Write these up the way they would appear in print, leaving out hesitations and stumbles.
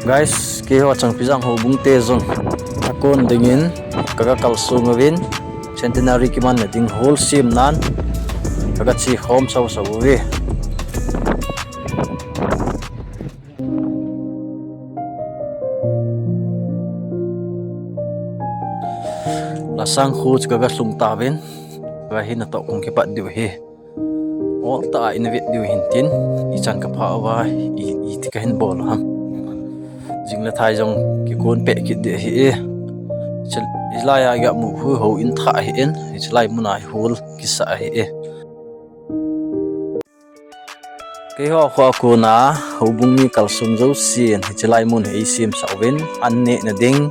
Guys, Keiho-Changpijang Houbung te jong akon dingin kaga kalsung win centenary kiman na ding whole sim nan kaga chi home saw we lasang khuch kaga lung ta win kaga hin to kong ki pat diu he o ta invet diu hin tin I chan ka pha wa I ti ka hin bol ham jing la thai jong ki kon pe ki de hi chal ilaya ga mu hu ho in tha hi en chlai munai hol ki sa hi Keiho kho ko na Houbung mi kalsum zo sin chlai mun hi sim sawin an ne na ding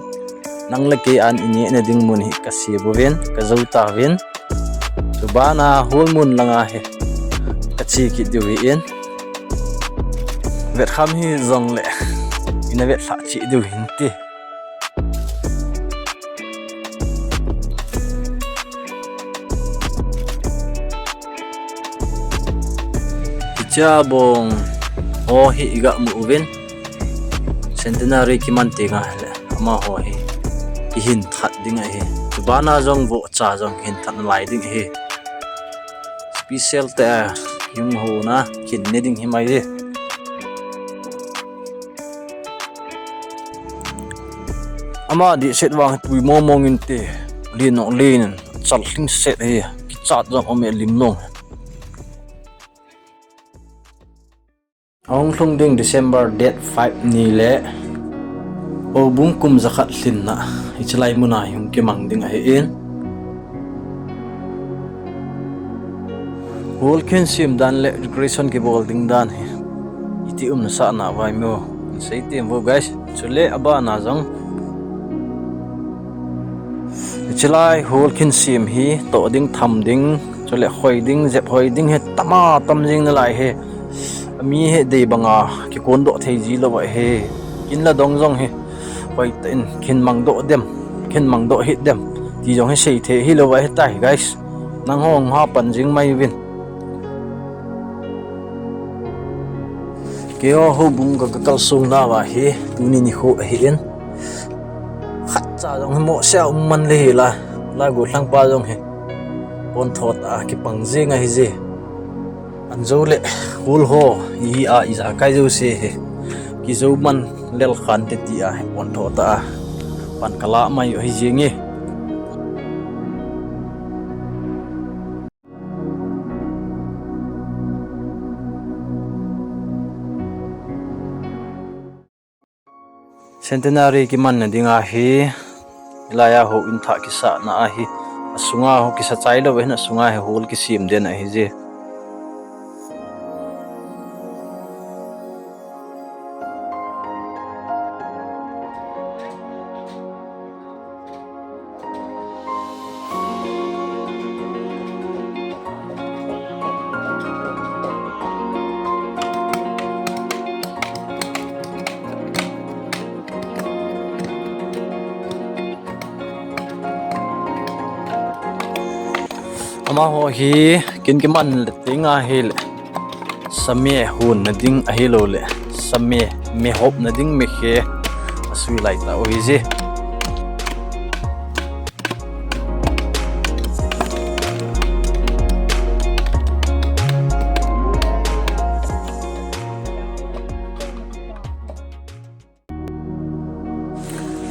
nang la ke an ine na ding mun hi ka si boven ka zo ta win subana hol mun langa he ka chi ki du hi en vet kham hi zong le ina vet sa chi du hin ti cha bong ho hi iga mu ven centenary kiman te nga le ama ho hi hin that ding hi subana jong vo cha jong hin that lai ding hi special ta yung ho na kin ne ding hi mai de ama di set wang tui mo mong in te li no lin chal hling set hi ki chat jong ome lim long ong thung ding December date 5 ni le Houbung kum zakhat lin na ichlai muna yung kimang ding ai in whole ken sim dan le decoration ki bol ding dan hi iti na sa na vai mo sei tem vo guys chule aba na jong chlai whole ken sim hi to ding tham ding chule khoi ding zep hoi ding he tama tam jing na lai he mi he de banga ki kon do thei ji lo he kin la dong jong he pai ten kin mang do dem kin mang do hit dem ti jong he sei the hi lo he tai guys nang hong ha pan jing mai win Keiho Houbung ka kalsung na wa he tuni ni ho he en khat cha jong mo sia man le la go thlang pa jong he pon thot a ki pang je nga hi je an zo le hul ho I a iza kai zo se he ki zo man lel khan te ti a pon thot a pan kala mai hi jingi centenary kiman na dinga hi ilaya ho in tha ki sa na a hi asunga ho ki sa chai lo na sunga he hol ki sim den a hi je ama ho hi kin kiman le tinga hil samye hun na ding a hilo le samye me hop na ding me khe asui lai ta oi ji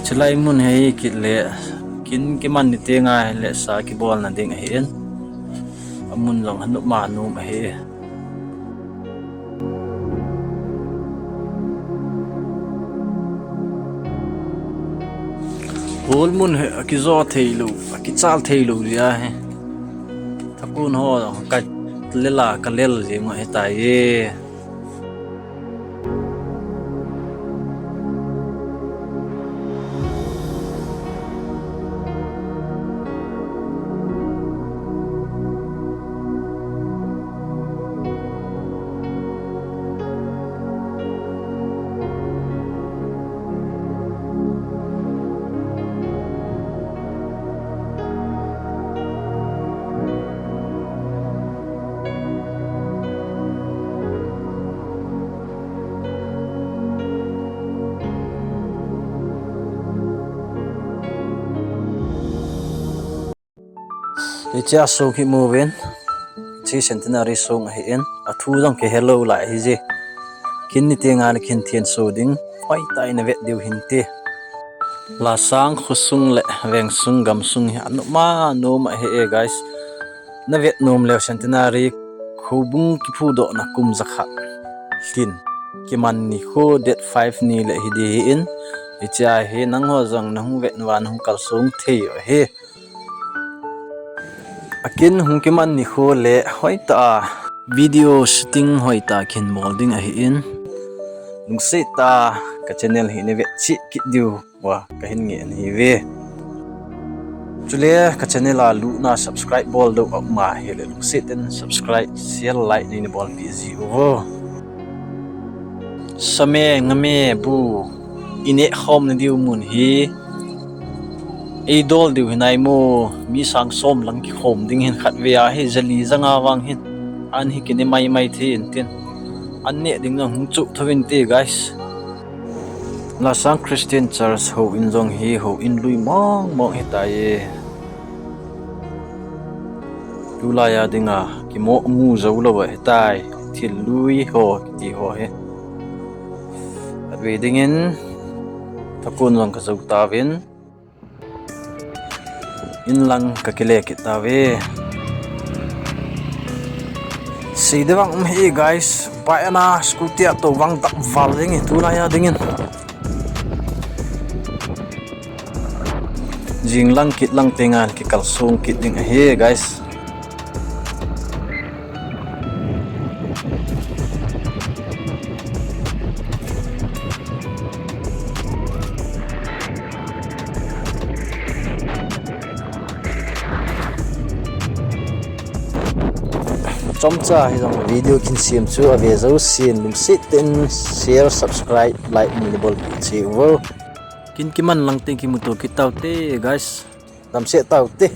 chlai mun hei kit le kin kiman ni tinga le sa ki bol na ding hi en amun long hanu ma nu ma he hol mun he ki zo theilu ki chal theilu ya he thakun ho ka lela ka lel je mo he ta ye Icha song hi movin chi centenary song hi in a thu jong ke hello lại hi je kin ni te nga ni khin thian so ding phai tai na vet diu hin te lasang khusung le veng sung gam sung hi anu ma nom he e guys na vet nom le centenary khubung ki phu do na kum zakha hlin kiman ni kho date 5 ni le hi di in icha he nang ho jong nang vet wan hung kal sung thei he akin hung kiman ni kho le hoita video shooting hoita khin molding a hi in lung se ta ka channel hi ne ve chi ki diu wa ka hin nge ni ve chule ka channel a lu na subscribe bol do ma he le lung se ten subscribe share like ni bol pi zi over same ngame bu ine khom na diu mun hi idol diu hinai mo mi sang som lang ki khom ding hin khat ve a he jali zanga wang hin an hi kine mai mai the in tin an ne ding na hung chu thawin te guys Lasang Christian Church ho in jong hi ho in lui mong mong he ta ye tula ya dinga ki mo mu zo lo wa he tai thil lui ho ti ho he adwe ding in takun jong ka zo ta vin in lang ka kile ki ta ve si de wang hi guys ba na scooty to wang tak val ding tula ya ding in jing lang kit lang tengan ki kalsung kit ding he guys trong cha hi jong video kin sim chu ave zo sin lum sit ten share subscribe like ni bol chi wo kin kiman lang ten ki mutu ki tau te guys lam se tau te